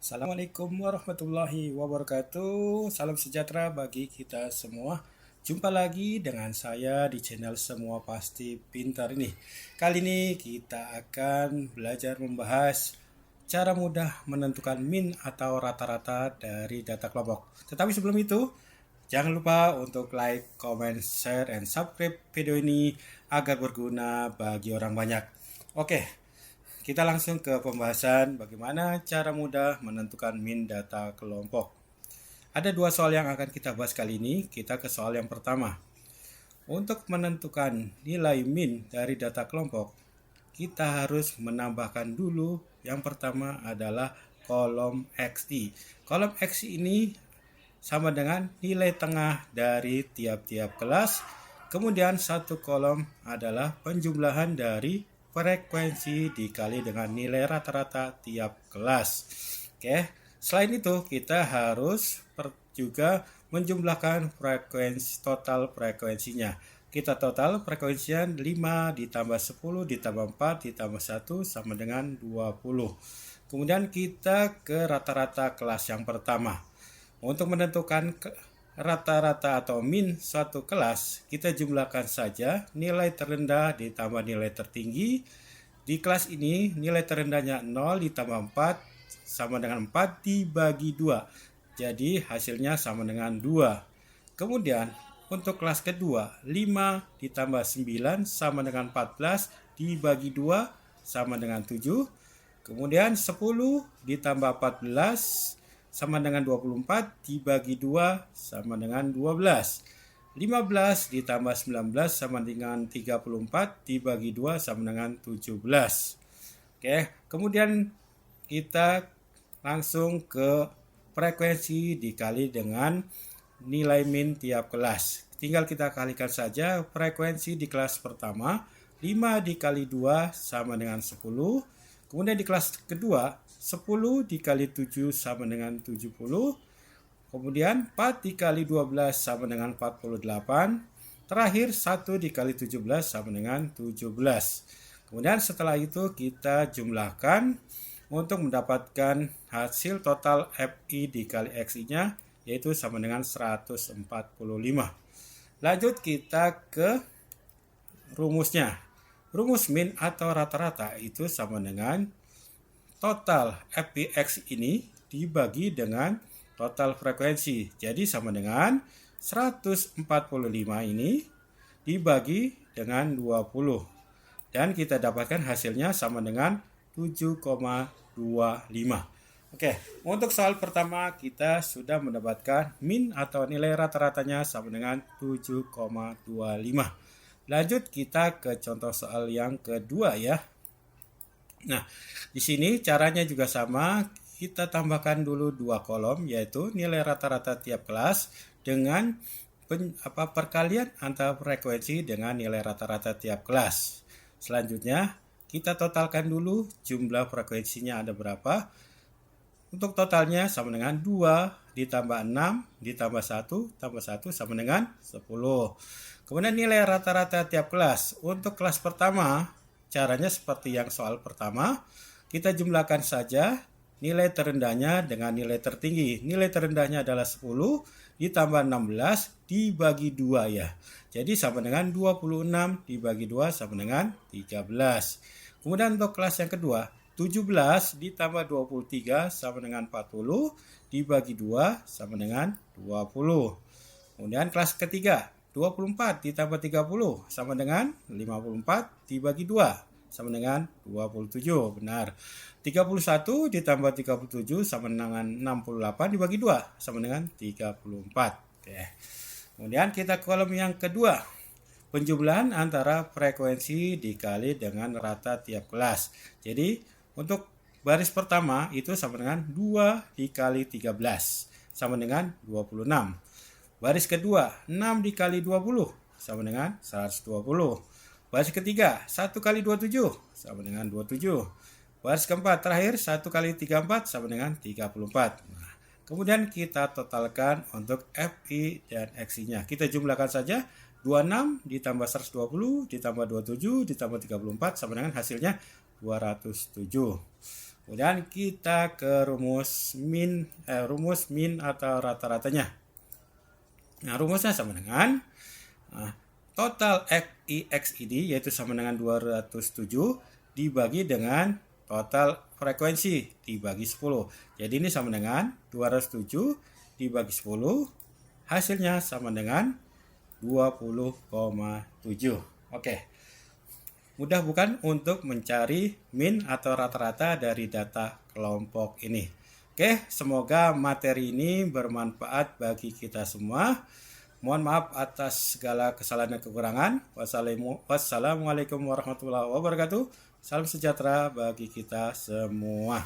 Assalamualaikum warahmatullahi wabarakatuh. Salam sejahtera bagi kita semua. Jumpa lagi dengan saya di channel Semua Pasti Pintar ini. Kali ini kita akan belajar membahas cara mudah menentukan min atau rata-rata dari data kelompok. Tetapi sebelum itu, jangan lupa untuk like, comment, share, and subscribe video ini agar berguna bagi orang banyak. Oke, kita langsung ke pembahasan bagaimana cara mudah menentukan min data kelompok. Ada dua soal yang akan kita bahas kali ini. Kita ke soal yang pertama. Untuk menentukan nilai min dari data kelompok, kita harus menambahkan dulu yang pertama adalah kolom XI. Kolom XI ini sama dengan nilai tengah dari tiap-tiap kelas. Kemudian satu kolom adalah penjumlahan dari frekuensi dikali dengan nilai rata-rata tiap kelas. Oke, selain itu kita harus juga menjumlahkan total frekuensinya. Kita total frekuensinya 5 ditambah 10 ditambah 4 ditambah 1 sama dengan 20. Kemudian kita ke rata-rata kelas yang pertama. Untuk menentukan rata-rata atau min suatu kelas, kita jumlahkan saja nilai terendah ditambah nilai tertinggi. Di kelas ini nilai terendahnya 0 ditambah 4 sama dengan 4 dibagi 2. Jadi hasilnya sama dengan 2. Kemudian untuk kelas kedua, 5 ditambah 9 sama dengan 14 dibagi 2 sama dengan 7. Kemudian 10 ditambah 14 sama dengan 24 dibagi 2 sama dengan 12. 15 ditambah 19 sama dengan 34 dibagi 2 sama dengan 17. Oke, kemudian kita langsung ke frekuensi dikali dengan nilai min tiap kelas. Tinggal kita kalikan saja frekuensi di kelas pertama. 5 dikali 2 sama dengan 10. Kemudian di kelas kedua 10 dikali 7 sama dengan 70. Kemudian 4 dikali 12 sama dengan 48. Terakhir 1 dikali 17 sama dengan 17. Kemudian setelah itu kita jumlahkan untuk mendapatkan hasil total FI dikali XI-nya, yaitu sama dengan 145. Lanjut kita ke rumusnya. Rumus min atau rata-rata itu sama dengan total FPX ini dibagi dengan total frekuensi. Jadi sama dengan 145 ini dibagi dengan 20. Dan kita dapatkan hasilnya sama dengan 7,25. Oke, untuk soal pertama kita sudah mendapatkan min atau nilai rata-ratanya sama dengan 7,25. Lanjut kita ke contoh soal yang kedua ya. Nah, di sini caranya juga sama. Kita tambahkan dulu dua kolom, yaitu nilai rata-rata tiap kelas dengan perkalian antara frekuensi dengan nilai rata-rata tiap kelas. Selanjutnya, kita totalkan dulu jumlah frekuensinya ada berapa. Untuk totalnya sama dengan 2 ditambah 6 ditambah 1 tambah 1 sama dengan 10. Kemudian nilai rata-rata tiap kelas. Untuk kelas pertama, caranya seperti yang soal pertama, kita jumlahkan saja nilai terendahnya dengan nilai tertinggi. Nilai terendahnya adalah 10 ditambah 16 dibagi 2 ya. Jadi sama dengan 26 dibagi 2 sama dengan 13. Kemudian untuk kelas yang kedua, 17 ditambah 23 sama dengan 40 dibagi 2 sama dengan 20. Kemudian kelas ketiga, 24 ditambah 30 sama dengan 54 dibagi 2 sama dengan 27. Benar. 31 ditambah 37 sama dengan 68 dibagi 2 sama dengan 34. Oke. Kemudian kita ke kolom yang kedua. Penjumlahan antara frekuensi dikali dengan rata tiap kelas. Jadi untuk baris pertama itu sama dengan 2 dikali 13 sama dengan 26. Baris kedua 6 dikali 20 sama dengan 120. Baris ketiga 1 kali 27 sama dengan 27. Baris keempat terakhir 1 kali 34 sama dengan 34. Nah, kemudian kita totalkan untuk FI dan XI-nya. Kita jumlahkan saja 26 ditambah 120 ditambah 27 ditambah 34 sama dengan hasilnya 207. Kemudian kita ke rumus min atau rata-ratanya. Nah, rumusnya sama dengan total XID yaitu sama dengan 207 dibagi dengan total frekuensi dibagi 10. Jadi ini sama dengan 207 dibagi 10, hasilnya sama dengan 20,7. Oke. Mudah bukan untuk mencari min atau rata-rata dari data kelompok ini. Oke, semoga materi ini bermanfaat bagi kita semua. Mohon maaf atas segala kesalahan dan kekurangan. Wassalamualaikum warahmatullahi wabarakatuh. Salam sejahtera bagi kita semua.